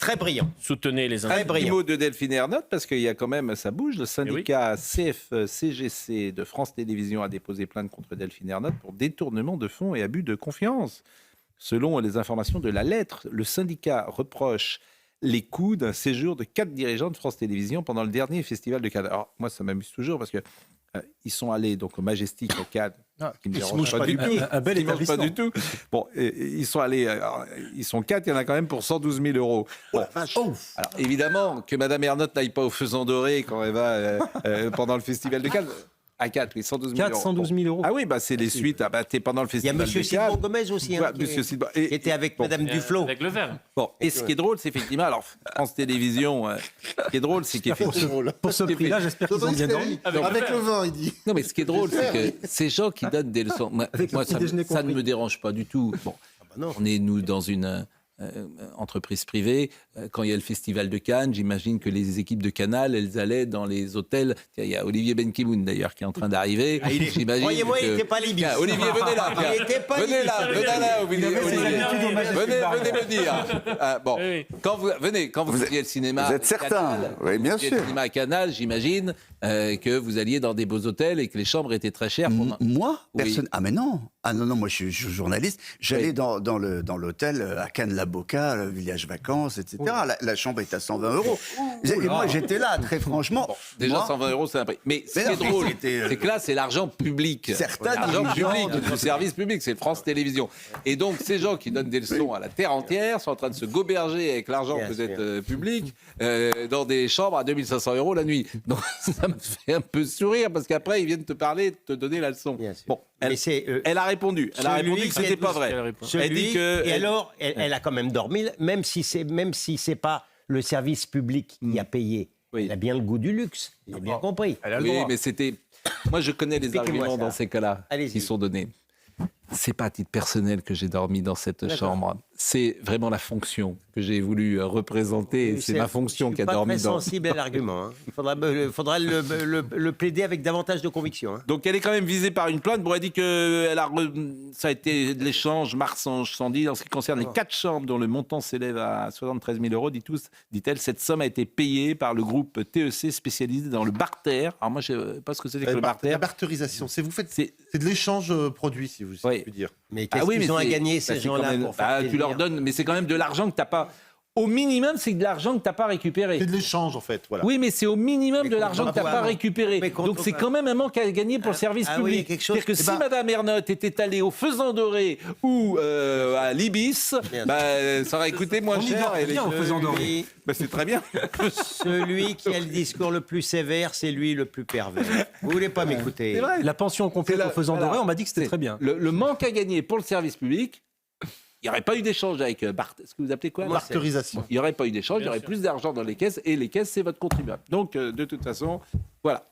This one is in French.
Très brillant. Soutenez les Très Un petit brillant. mot de Delphine Ernotte, parce qu'il y a quand même, ça bouge. Le syndicat CFCGC de France Télévisions a déposé plainte contre Delphine Ernotte pour détournement de fonds et abus de confiance. Selon les informations de la lettre, le syndicat reproche les coûts d'un séjour de 4 dirigeants de France Télévisions pendant le dernier festival de Cannes. Alors, moi, ça m'amuse toujours parce que ils sont allés donc au Majestic à Cannes. Qui me Ils se dérange mouchent pas du tout. pied. Un bel Ils mangent pas établissement. du tout. Bon, ils sont allés, ils sont 4, il y en a quand même pour 112 000 euros. Bon. Alors évidemment, que Madame Ernotte n'aille pas au Faisan Doré quand elle va pendant le festival de Cannes. À 4, oui, 112 000 euros. 112 000 euros. Ah oui, bah, c'est les suites. Ah, bah, t'es pendant le Il y a festival M. de Cannes. Sidbon Gomez aussi, hein, Ouais, Monsieur Sidbon. qui était avec Madame Duflo. Avec le verre. Bon, et ce qui est drôle, c'est effectivement, alors France Télévisions, ce qui est drôle, c'est qu'effectivement... Pour ce prix-là, j'espère qu'ils ont bien dormi. Avec le vin, il dit. Non, mais ce qui est drôle, c'est que ces gens qui donnent des leçons, moi, Avec le moi, petit ça déjeuner ne compris. me dérange pas du tout. Bon, non. on est, nous, dans une entreprise privée. Quand il y a le festival de Cannes, j'imagine que les équipes de Canal, elles allaient dans les hôtels. Tiens, il y a Olivier Benkemoun, d'ailleurs, qui est en train d'arriver. J'imagine Croyez-moi, il que- n'était pas libye. Tiens, Olivier, venez là. tiens. Il était pas venez libye. là, venez là, Olivier. avait ses Olivier. habitudes au Majestic Venez, Bar. venez me dire. Bon, Oui. quand vous alliez au cinéma... Vous êtes certain? Canal, Oui, bien vous alliez sûr. au cinéma à Canal, j'imagine que vous alliez dans des beaux hôtels et que les chambres étaient très chères. Moi, Oui. personne. Ah mais non. Ah non, moi je suis journaliste. J'allais Oui. dans l'hôtel à Cannes-la-Boca, le village vacances, etc. La chambre est à 120 euros. Et moi j'étais là, très franchement. Déjà, Moi, 120 euros, c'est un prix. Mais ce Mais qui est non, drôle, c'était, c'est que là, c'est l'argent public. Certains L'argent dirigeants public du service public, c'est France Télévisions. Et donc, ces gens qui donnent des leçons à la terre entière sont en train de se goberger avec l'argent Bien peut-être sûr. public dans des chambres à 2500 euros la nuit. Donc, ça me fait un peu sourire parce qu'après, ils viennent te parler, te donner la leçon. Bien sûr. Bon, Mais c'est, elle a répondu. Elle a celui répondu que qui c'était a pas dit- vrai. Celui- Elle dit que... Et alors, elle a quand même dormi, même si c'est pas le service public qui a payé. Oui. Elle a bien le goût du luxe. J'ai bien compris. Elle a le Oui, droit. mais c'était... Moi, je connais les Expliquez-moi arguments ça. dans ces cas-là Allez-y. qui sont donnés. C'est pas à titre personnel que j'ai dormi dans cette D'accord. chambre. C'est vraiment la fonction que j'ai voulu représenter. Et c'est ma fonction qui a dormi Je suis pas dans... très sensible à l'argument. hein. Il faudra le plaider avec davantage de conviction. hein. Donc elle est quand même visée par une plainte. Bon, elle dit que ça a été de l'échange Marsange-Sandy en ce qui concerne les 4 chambres dont le montant s'élève à 73 000 euros. Dit-elle, cette somme a été payée par le groupe TEC spécialisé dans le barter. Alors moi, je ne sais pas ce que c'est que le barter. La barterisation, c'est C'est- de l'échange produit, si vous Oui. puis dire. Mais qu'est-ce oui, mais qu'ils ont à c'est- gagner, bah, ces c'est quand gens-là, même- pour faire bah, tu plaisir leur donnes, mais c'est quand même de l'argent que tu n'as pas... Au minimum, c'est de l'argent que tu n'as pas récupéré. C'est de l'échange, en fait. Voilà. Oui, mais c'est au minimum de l'argent que tu n'as pas contrepartie. récupéré. Mais Donc c'est contrepartie. quand même un manque à gagner pour le service ah oui, public. quelque chose- C'est-à-dire que eh si ben- Madame Ernotte était allée au Faisan Doré ou à l'Ibis, Bien bah, ça aurait coûté moins On y cher. va et les- bien au Faisan Doré. Celui, Bah, c'est très bien. celui qui a le discours le plus sévère, c'est lui le plus pervers. Vous voulez pas m'écouter? C'est vrai. La pension complète C'est la- au Faisan voilà. Doré, on m'a dit que c'était très bien. Le manque à gagner pour le service public, il n'y aurait pas eu d'échange avec ce que vous appelez quoi Marcel. Barterisation. Il n'y aurait pas eu d'échange, il y Bien aurait sûr. plus d'argent dans les caisses et les caisses, c'est votre contribuable. Donc, de toute façon, voilà.